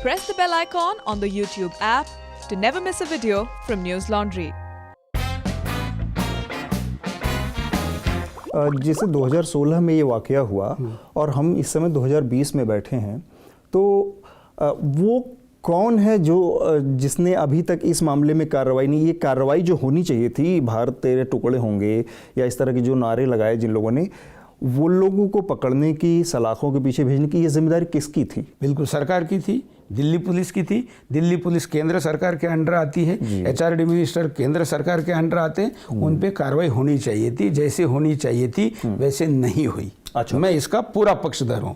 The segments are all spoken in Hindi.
Press the bell icon on the YouTube app to never miss a video from News Laundry. जैसे 2016 में ये वाकया हुआ और हम इस समय 2020 में बैठे हैं, तो वो कौन है जो जिसने अभी तक इस मामले में कार्रवाई नहीं, ये कार्रवाई जो होनी चाहिए थी, भारत तेरे टुकड़े होंगे या इस तरह के जो नारे लगाए जिन लोगों ने, वो लोगों को पकड़ने की, सलाखों के पीछे भेजने की ये जिम्मेदारी किसकी थी? बिल्कुल सरकार की थी, दिल्ली पुलिस की थी। दिल्ली पुलिस केंद्र सरकार के अंडर आती है, HRD मिनिस्टर केंद्र सरकार के अंडर आते हैं, उन पे कार्रवाई होनी चाहिए थी, जैसे होनी चाहिए थी वैसे नहीं हुई। अच्छा, मैं इसका पूरा पक्षधर हूँ।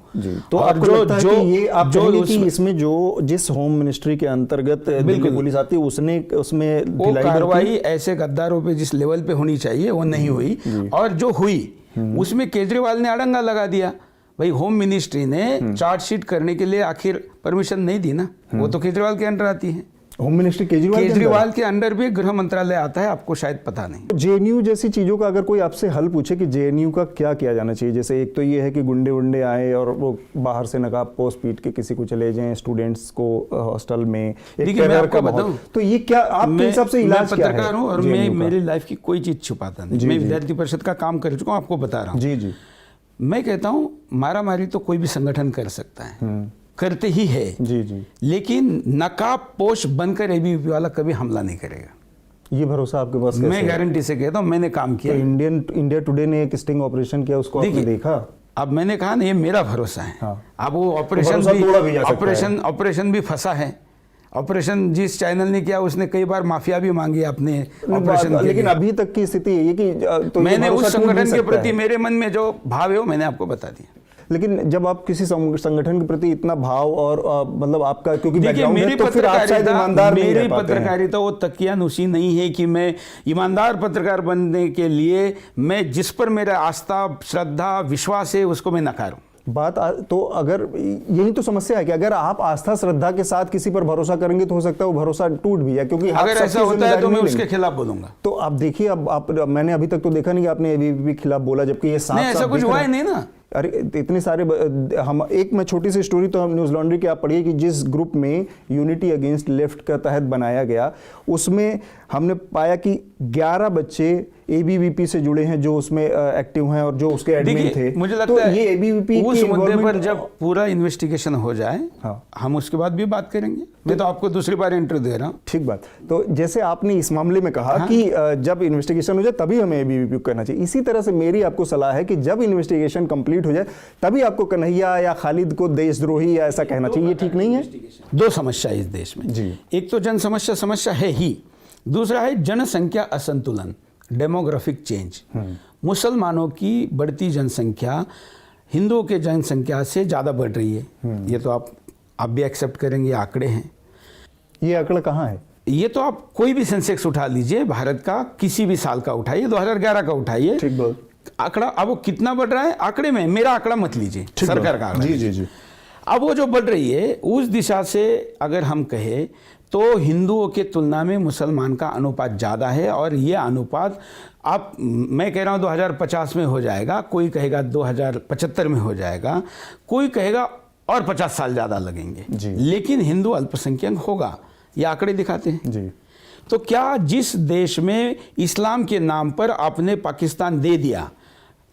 तो आपको लगता है कि ये आप कहेंगे कि इसमें जो जिस होम मिनिस्ट्री के अंतर्गत दिल्ली पुलिस आती है उसने उसमें वो कार्रवाई ऐसे गद्दारों पे जिस लेवल पे होनी चाहिए वो नहीं हुई, और जो हुई उसमें केजरीवाल ने अड़ंगा लगा दिया। भाई होम मिनिस्ट्री ने चार्जशीट करने के लिए आखिर परमिशन नहीं दी ना, वो तो केजरीवाल के अंडर आती है। होम मिनिस्ट्री केजरीवाल के अंडर भी गृह मंत्रालय आता है, आपको शायद पता नहीं। JNU जैसी चीज़ों का अगर कोई आपसे हल पूछे कि JNU का क्या किया जाना चाहिए, जैसे एक तो ये है कि गुंडे वुंडे आए और वो बाहर से नकाब पोष पीट के किसी को चले जाएं, स्टूडेंट्स को हॉस्टल में, एक टेरर का माहौल, तो ये क्या आपके हिसाब से इलाज क्या है? पत्रकार हूँ और मैं मेरी लाइफ की कोई चीज़ छुपाता नहीं। मैं विद्यार्थी परिषद का काम कर चुका हूँ, आपको बता रहा हूँ। जी। मैं कहता हूँ मारा मारी तो कोई भी संगठन कर सकता है, करते ही है। जी। लेकिन नकाब पोश बनकर ABVP वाला कभी हमला नहीं करेगा। ये भरोसा आपके पास? मैं गारंटी से कहता हूँ, मैंने काम किया। तो इंडिया टुडे ने एक स्टिंग ऑपरेशन किया, उसको आपने देखा? अब मैंने कहा ना, ये मेरा भरोसा है। हाँ। अब वो ऑपरेशन भी फंसा है। ऑपरेशन जिस चैनल ने किया उसने कई बार माफिया भी मांगी अपने ऑपरेशन के, लेकिन अभी तक की स्थिति ये कि तो मैंने उस संगठन के प्रति मेरे मन में जो भाव है वो मैंने आपको बता दिया। लेकिन जब आप किसी संगठन के प्रति इतना भाव और मतलब आपका, क्योंकि मेरी पत्रकारिता वो तकियानुसी नहीं है कि मैं ईमानदार पत्रकार बनने के लिए मैं जिस पर मेरा आस्था, श्रद्धा, विश्वास है उसको मैं नकारूं। तो अगर यही तो समस्या है कि अगर आप आस्था श्रद्धा के साथ किसी पर भरोसा करेंगे तो हो सकता है वो भरोसा टूट भी है, क्योंकि अगर ऐसा होता है तो मैं उसके खिलाफ बोलूंगा। तो आप देखिए, अब मैंने अभी तक तो देखा नहीं कि आपने ABVP के खिलाफ बोला, जबकि ये साफ ऐसा कुछ हुआ ही नहीं ना। अरे इतने सारे मैं छोटी सी स्टोरी तो हम न्यूज़ लॉन्ड्री की आप पढ़िए कि जिस ग्रुप में यूनिटी अगेंस्ट लेफ्ट का तहत बनाया गया, उसमें हमने पाया कि 11 बच्चे ABVP से जुड़े हैं जो उसमें एक्टिव हैं और जो उसके एडमिन थे। मुझे लगता है ये ABVP उस मुद्दे पर जब पूरा इन्वेस्टिगेशन हो जाए, हाँ, मैं उसके बाद भी बात करेंगे। मैं तो आपको दूसरी बार इंटरव्यू दे रहा हूँ। ठीक बात। तो जैसे आपने इस मामले में कहा कि जब इन्वेस्टिगेशन हो जाए तभी हमें ABVP करना चाहिए, इसी तरह से मेरी आपको सलाह है कि जब इन्वेस्टिगेशन कंप्लीट हो जाए तभी आपको कन्हैया या खालिद को देशद्रोही या ऐसा कहना चाहिए। ये ठीक नहीं है। दो समस्या इस देश में जी। एक तो जन समस्या है ही, दूसरा है जनसंख्या असंतुलन, डेमोग्राफिक चेंज। मुसलमानों की बढ़ती जनसंख्या हिंदुओं के जनसंख्या से ज़्यादा बढ़ रही है। ये तो आप भी एक्सेप्ट करेंगे, आंकड़े हैं। ये आंकड़ा कहाँ है? ये तो आप कोई भी सेंसेक्स उठा लीजिए, भारत का किसी भी साल का उठाइए, 2011 का उठाइए, ठीक बात। आंकड़ा अब वो कितना बढ़ रहा है आंकड़े में, मेरा आंकड़ा मत लीजिए, सरकार का आंकड़ा। जी। अब वो जो बढ़ रही है उस दिशा से अगर हम कहें तो हिंदुओं के तुलना में मुसलमान का अनुपात ज़्यादा है, और ये अनुपात मैं कह रहा हूँ 2050 में हो जाएगा, कोई कहेगा 2075 में हो जाएगा, कोई कहेगा और 50 साल ज़्यादा लगेंगे, लेकिन हिंदू अल्पसंख्यक होगा, ये आंकड़े दिखाते हैं जी। तो क्या जिस देश में इस्लाम के नाम पर आपने पाकिस्तान दे दिया,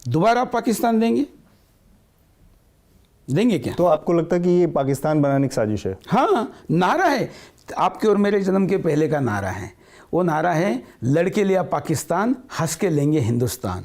दोबारा पाकिस्तान देंगे क्या? तो आपको लगता है कि ये पाकिस्तान बनाने की साजिश है? हाँ, नारा है, आपके और मेरे जन्म के पहले का नारा है। वो नारा है, लड़के लिया पाकिस्तान, हंस के लेंगे हिंदुस्तान।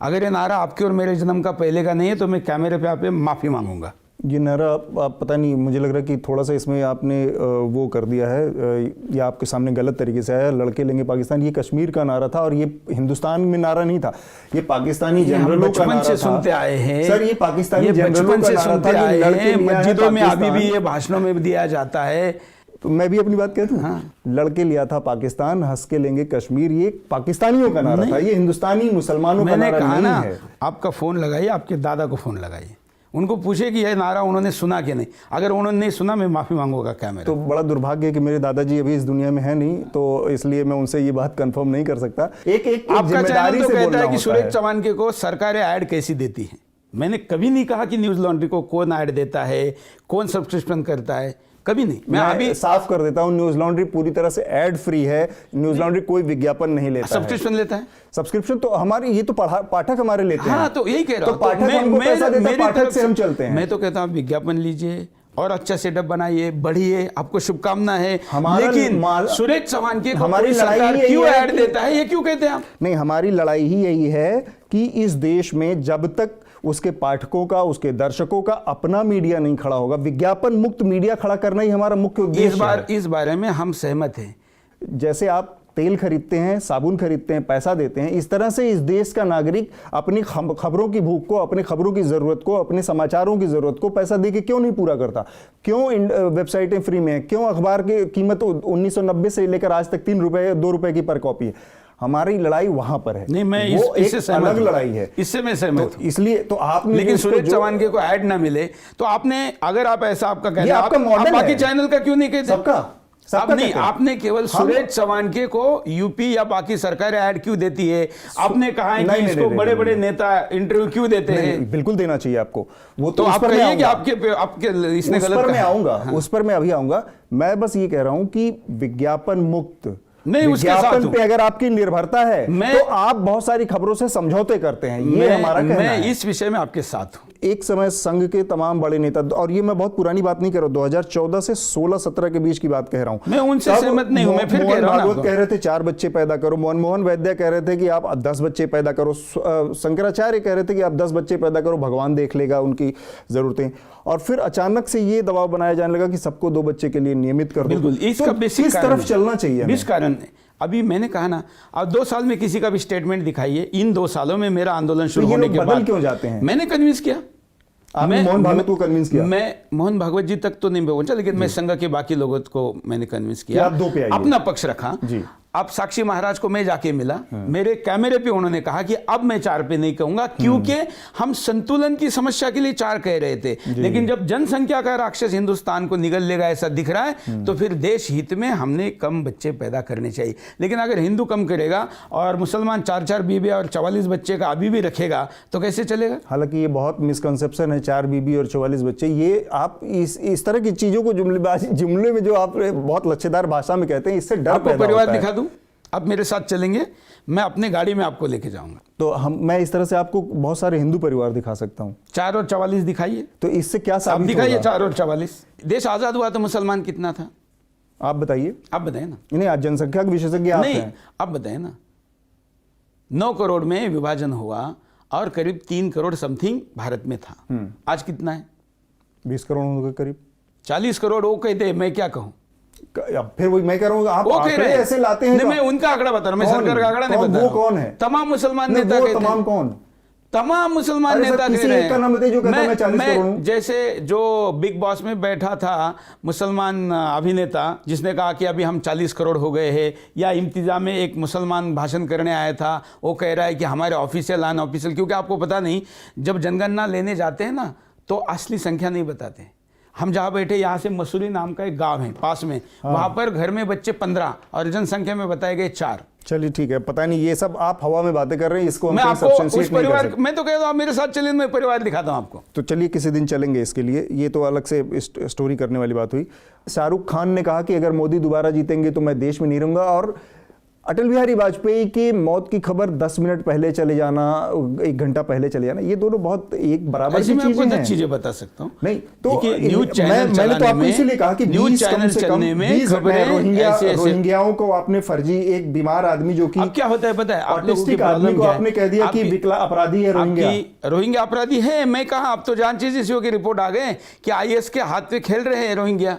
अगर ये नारा आपके और मेरे जन्म का पहले का नहीं है तो मैं कैमरे पे आप माफ़ी मांगूंगा। ये नारा पता नहीं, मुझे लग रहा है कि थोड़ा सा इसमें आपने वो कर दिया है, या आपके सामने गलत तरीके से आया। लड़के लेंगे पाकिस्तान, ये कश्मीर का नारा था और ये हिंदुस्तान में नारा नहीं था, ये पाकिस्तानी जनरलों का नारा था। सुनते आए हैं सर, ये पाकिस्तानी जनरलों का नारा था। मस्जिदों में अभी भी ये भाषणों में दिया जाता है। तो मैं भी अपनी बात कहता हूँ। हाँ। लड़के लिया था पाकिस्तान, हंस के लेंगे कश्मीर, ये पाकिस्तानियों का नारा था, ये हिंदुस्तानी मुसलमानों का नारा नहीं है। आपका फोन लगाइए, आपके दादा को फोन लगाइए, उनको पूछे कि यह नारा उन्होंने सुना कि नहीं। अगर उन्होंने नहीं सुना, मैं माफी मांगूंगा कैमरे। तो बड़ा दुर्भाग्य है कि मेरे दादाजी अभी इस दुनिया में है नहीं, तो इसलिए मैं उनसे ये बात कंफर्म नहीं कर सकता। एक आपका चैनल तो कहता है कि सुरेश चवानके को सरकारें ऐड कैसी देती हैं, मैंने कभी नहीं कहा कि न्यूज़ लॉन्ड्री को कौन ऐड देता है, कौन सब्सक्रिप्शन करता है, कभी नहीं। मैं अभी साफ कर देता हूं, न्यूज लॉन्ड्री पूरी तरह से एड फ्री है। न्यूज लॉन्ड्री कोई विज्ञापन नहीं लेता है। सब्सक्रिप्शन लेता है। सब्सक्रिप्शन तो हमारी, ये तो पाठक हमारे लेते हैं। हाँ, तो यही कह रहा तो हूं। पाठक हमको पैसा देता है, पाठक से हम चलते हैं। मैं तो कहता हूं विज्ञापन लीजिए और अच्छा सेटअप बनाइए, बढ़िए, आपको शुभकामना है। लेकिन सुरेश चौहान की हमारी सरकार क्यों ऐड देता है, ये क्यों कहते हैं आप? नहीं, हमारी लड़ाई ही यही है कि इस देश में जब तक उसके पाठकों का, उसके दर्शकों का अपना मीडिया नहीं खड़ा होगा, विज्ञापन मुक्त मीडिया खड़ा करना ही हमारा मुख्य उद्देश्य है। इस बारे में हम सहमत हैं। जैसे आप तेल खरीदते हैं, साबुन खरीदते हैं, पैसा देते हैं, इस तरह से इस देश का नागरिक अपनी खबरों की भूख को, अपनी खबरों की जरूरत को, अपने समाचारों की जरूरत को पैसा देके क्यों नहीं पूरा करता? क्यों वेबसाइटें फ्री में हैं? क्यों अखबार की कीमत 1990 से लेकर आज तक 3 रुपए 2 रुपए की पर कॉपी है? हमारी लड़ाई वहां पर है। नहीं, मैं इससे सहमत, अलग लड़ाई है, इससे मैं सहमत हूं। इसलिए तो आपने, लेकिन सुरेश चौहान के को ऐड ना मिले तो आपने, अगर आप ऐसा आपका कहना है, आप बाकी चैनल का क्यों नहीं कहते? सबका नहीं, आपने केवल सुरेश चौहान के को यूपी या बाकी सरकार ऐड क्यों देती है? आपने कहा है कि इसको बड़े बड़े नेता इंटरव्यू क्यों देते हैं? बिल्कुल देना चाहिए आपको। वो तो आप कहिए कि आपके इसने गलत कहा। मैं आऊंगा, उस पर मैं अभी आऊंगा। मैं बस ये कह रहा हूं कि विज्ञापन मुक्त विज्ञापन पे अगर आपकी निर्भरता है तो आप बहुत सारी खबरों से समझौते करते हैं, ये हमारा कहना है। मैं इस विषय में आपके साथ हूं। एक समय संघ के तमाम बड़े नेता, और ये मैं बहुत पुरानी बात नहीं कर रहा हूं, 2014 से 16-17 के बीच की बात कह रहा हूं, मैं उनसे सहमत नहीं हूं। मैं फिर कह रहा हूं, भागवत कह रहे थे 4 बच्चे पैदा करो, मनमोहन वैद्य कह रहे थे कि आप 10 बच्चे पैदा करो, शंकराचार्य कह रहे थे कि आप 10 बच्चे पैदा करो, भगवान देख लेगा उनकी जरूरतें। और फिर अचानक से ये दबाव बनाया जाने लगा कि सबको 2 बच्चे के लिए नियमित कर दो। बिल्कुल, इसका बेसिक किस तरफ चलना चाहिए? इस कारण अभी मैंने कहा ना, अब 2 साल में किसी का भी स्टेटमेंट दिखाइए। इन 2 सालों में मेरा आंदोलन शुरू होने के बाद क्यों जाते हैं? मैंने कन्विंस किया। आपने मोहन भागवत को कन्विंस किया? मैं मोहन भागवत जी तक तो नहीं पहुंचा, लेकिन मैं संघ के बाकी लोगों को मैंने कन्विंस किया। आप 2 पे आइए। अपना पक्ष रखा जी। अब साक्षी महाराज को मैं जाके मिला, मेरे कैमरे पे उन्होंने कहा कि अब मैं 4 पे नहीं कहूंगा, क्योंकि हम संतुलन की समस्या के लिए 4 कह रहे थे। लेकिन जब जनसंख्या का राक्षस हिंदुस्तान को निगल लेगा ऐसा दिख रहा है, तो फिर देश हित में हमने कम बच्चे पैदा करने चाहिए। लेकिन अगर हिंदू कम करेगा और मुसलमान 4-4 बीबी और 44 बच्चे का अभी भी रखेगा तो कैसे चलेगा? हालांकि ये बहुत मिसकंसेप्शन है, 4 बीबी और 44 बच्चे। ये आप इस तरह की चीजों को जुमले में जो आप बहुत लच्छेदार भाषा में कहते हैं, इससे डर पैदा होता है। परिवार दिखा दूं, आप मेरे साथ चलेंगे, मैं अपने गाड़ी में आपको लेके जाऊंगा। तो मैं इस तरह से आपको बहुत सारे हिंदू परिवार दिखा सकता हूं। 4 और 44 दिखाइए। तो इससे क्या साबित होगा? दिखाइए 4 और 44। देश आजाद हुआ तो मुसलमान कितना था? आप बताइए। आप बताइए ना। नहीं, आज जनसंख्या के विशेषज्ञ आप हैं। आप बताइए ना। 9 करोड़ में विभाजन हुआ और करीब 3 करोड़ समथिंग भारत में था। आज कितना है? 20 करोड़ के करीब। 40 करोड़ वो कहते, मैं क्या कहूं? फिर वही मैं कह रहा हूं, आप आंकड़े ऐसे लाते हैं। नहीं, मैं उनका आंकड़ा बता रहा हूं, मैं सरकार का आंकड़ा नहीं बता रहा। वो कौन है? तमाम मुसलमान नेता कहते हैं। तमाम कौन? तमाम मुसलमान नेता कह रहे हैं। नाम बताइए जो कहता मैं 40 करोड़ हूं। जैसे जो बिग बॉस में बैठा था मुसलमान अभिनेता, जिसने कहा कि अभी हम 40 करोड़ हो गए हैं, या इम्तिजा में एक मुसलमान भाषण करने आया था, वो कह रहा है कि हमारे ऑफिशियल अनऑफिशियल, क्योंकि आपको पता नहीं, जब जनगणना लेने जाते हैं ना तो असली संख्या नहीं बताते। हम जहाँ बैठे, यहाँ से मसूरी नाम का एक गांव है पास में, वहां पर घर में बच्चे 15 और जनसंख्या में बताए गए 4। चलिए ठीक है, पता नहीं, ये सब आप हवा में बातें कर रहे हैं, इसको मैं आपको उस परिवार, मैं तो कह रहा हूं आप मेरे साथ चलिए, मैं परिवार दिखाता हूं आपको। तो चलिए किसी दिन चलेंगे इसके लिए, ये तो अलग से स्टोरी करने वाली बात हुई। शाहरुख खान ने कहा कि अगर मोदी दोबारा जीतेंगे तो मैं देश में नहीं रहूंगा, और अटल बिहारी वाजपेयी की मौत की खबर 10 मिनट पहले चले जाना, 1 घंटा पहले चले जाना, ये दोनों बहुत एक बराबर की चीजें हैं। चीजें बता सकता हूं। नहीं तो न्यूज चैनल मैंने तो आपको इसीलिए कहा कि न्यूज चैनल चलने में रोहिंग्याओं को आपने फर्जी, एक बीमार आदमी जो कि क्या होता है पता है, ऑटिस्टिक आदमी को आपने कह दिया कि विकलांग अपराधी है। रोहिंग्या अपराधी है, मैं कहा, अब तो जांच एजेंसियों की रिपोर्ट आ गए कि IS के हाथ पे खेल रहे हैं रोहिंग्या।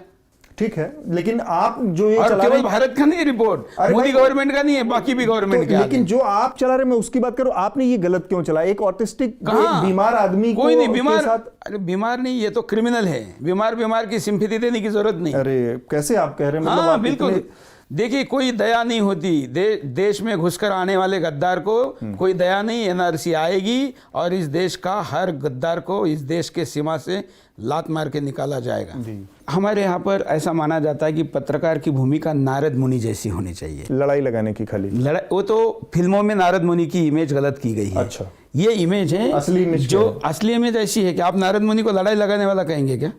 ठीक है, लेकिन आप जो ये और चला केवल भारत का नहीं, रिपोर्ट मोदी गवर्नमेंट का नहीं है, बाकी भी गवर्नमेंट का। लेकिन जो आप चला रहे, मैं उसकी बात करूं, आपने ये गलत क्यों चला? एक ऑटिस्टिक बीमार आदमी कोई नहीं बीमार, अरे बीमार नहीं, ये तो क्रिमिनल है। बीमार की सिंपैथी देने की जरूरत नहीं। अरे कैसे आप कह रहे हैं? मतलब हाँ बिल्कुल, देखिए कोई दया नहीं होती। देश में घुसकर आने वाले गद्दार को कोई दया नहीं। NRC आएगी और इस देश का हर गद्दार को इस देश के सीमा से लात मार के निकाला जाएगा। हमारे यहाँ पर ऐसा माना जाता है कि पत्रकार की भूमिका नारद मुनि जैसी होनी चाहिए। लड़ाई लगाने की खाली लड़ाई, वो तो फिल्मों में नारद मुनि की इमेज गलत की गई है। अच्छा। ये इमेज है, असली इमेज जो क्या है? असली इमेज ऐसी है कि आप नारद मुनि को लड़ाई लगाने वाला कहेंगे क्या?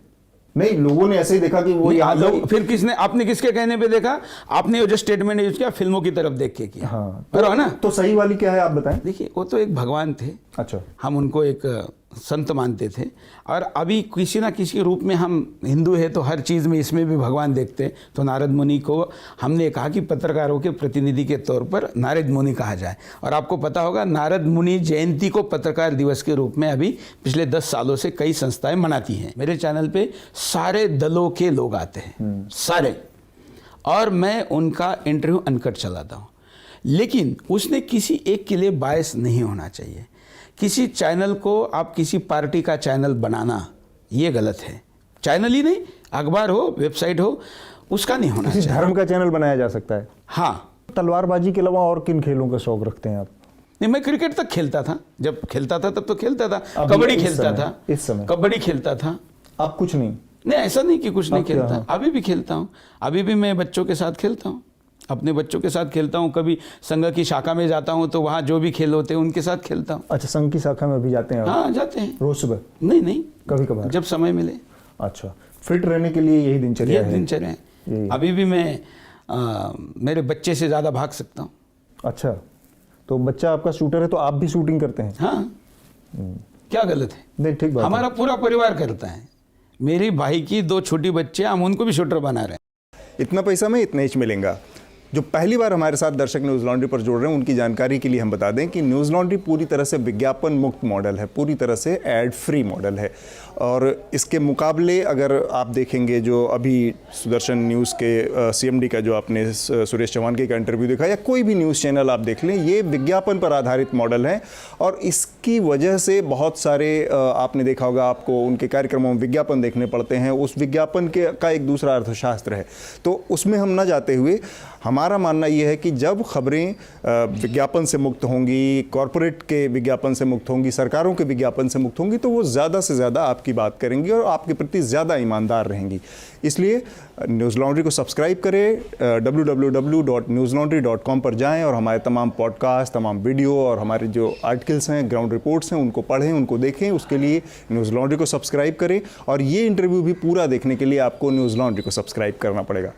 नहीं, लोगों ने ऐसे ही देखा कि वो यहाँ लोग फिर किसने, आपने किसके कहने पे देखा? आपने जो स्टेटमेंट यूज किया फिल्मों की तरफ देख के किया। हाँ, बराबर ना? तो सही वाली क्या है आप बताएं। देखिए, वो तो एक भगवान थे, अच्छा, हम उनको एक संत मानते थे, और अभी किसी ना किसी रूप में हम हिंदू है तो हर चीज़ में इसमें भी भगवान देखते हैं। तो नारद मुनि को हमने कहा कि पत्रकारों के प्रतिनिधि के तौर पर नारद मुनि कहा जाए। और आपको पता होगा, नारद मुनि जयंती को पत्रकार दिवस के रूप में अभी पिछले 10 सालों से कई संस्थाएं मनाती हैं। मेरे चैनल पे सारे दलों के लोग आते हैं, सारे, और मैं उनका इंटरव्यू अनकट चलाता हूँ। लेकिन उसने किसी एक के लिए बायस नहीं होना चाहिए। किसी चैनल को आप किसी पार्टी का चैनल बनाना, ये गलत है। चैनल ही नहीं, अखबार हो, वेबसाइट हो, उसका नहीं होना किसी चाहिए। धर्म का चैनल बनाया जा सकता है। हाँ, तलवारबाजी के अलावा और किन खेलों का शौक रखते हैं आप? नहीं, मैं क्रिकेट तक खेलता था, जब खेलता था तब तो खेलता था, अभी कबड्डी इस खेलता समय- था, इस समय कबड्डी खेलता था। आप कुछ नहीं? नहीं, ऐसा नहीं कि कुछ नहीं अब क्या? खेलता, अभी भी खेलता हूँ। अभी भी मैं बच्चों के साथ खेलता हूँ, अपने बच्चों के साथ खेलता हूँ। कभी संघ की शाखा में जाता हूँ तो वहाँ जो भी खेल होते हैं उनके साथ खेलता हूँ। अच्छा, संघ की शाखा में भी जाते हैं आप? हाँ, जाते हैं। रोज सुबह? नहीं नहीं, कभी कभार? जब समय मिले। अच्छा, फिट रहने के लिए यही दिनचर्या ये है? दिनचर्या है। यही। अभी भी मैं मेरे बच्चे से ज़्यादा भाग सकता हूँ। अच्छा, तो बच्चा आपका शूटर है तो आप भी शूटिंग करते हैं? हाँ, क्या गलत है? नहीं, ठीक बात है। हमारा पूरा परिवार करता है। मेरी भाई की 2 छोटी बच्चे, हम उनको भी शूटर बना रहे हैं। इतना पैसा में इतना ही मिलेगा। जो पहली बार हमारे साथ दर्शक न्यूज़ लॉन्ड्री पर जुड़ रहे हैं, उनकी जानकारी के लिए हम बता दें कि न्यूज़ लॉन्ड्री पूरी तरह से विज्ञापन मुक्त मॉडल है, पूरी तरह से एड फ्री मॉडल है। और इसके मुकाबले अगर आप देखेंगे, जो अभी सुदर्शन न्यूज़ के सीएमडी का जो आपने सुरेश चौहान के इंटरव्यू देखा, या कोई भी न्यूज़ चैनल आप देख लें, ये विज्ञापन पर आधारित मॉडल है। और इसकी वजह से बहुत सारे आपने देखा होगा, आपको उनके कार्यक्रमों में विज्ञापन देखने पड़ते हैं। उस विज्ञापन का एक दूसरा अर्थशास्त्र है, तो उसमें हम ना जाते हुए हमारा मानना ये है कि जब खबरें विज्ञापन से मुक्त होंगी, कॉरपोरेट के विज्ञापन से मुक्त होंगी, सरकारों के विज्ञापन से मुक्त होंगी, तो वो ज़्यादा से ज़्यादा आपकी बात करेंगी और आपके प्रति ज़्यादा ईमानदार रहेंगी। इसलिए न्यूज़ लॉन्ड्री को सब्सक्राइब करें, www.newslaundry.com पर जाएं और हमारे तमाम पॉडकास्ट, तमाम वीडियो और हमारे जो आर्टिकल्स हैं, ग्राउंड रिपोर्ट्स हैं, उनको पढ़ें, उनको देखें। उसके लिए न्यूज़ लॉन्ड्री को सब्सक्राइब करें, और ये इंटरव्यू भी पूरा देखने के लिए आपको न्यूज़ लॉन्ड्री को सब्सक्राइब करना पड़ेगा।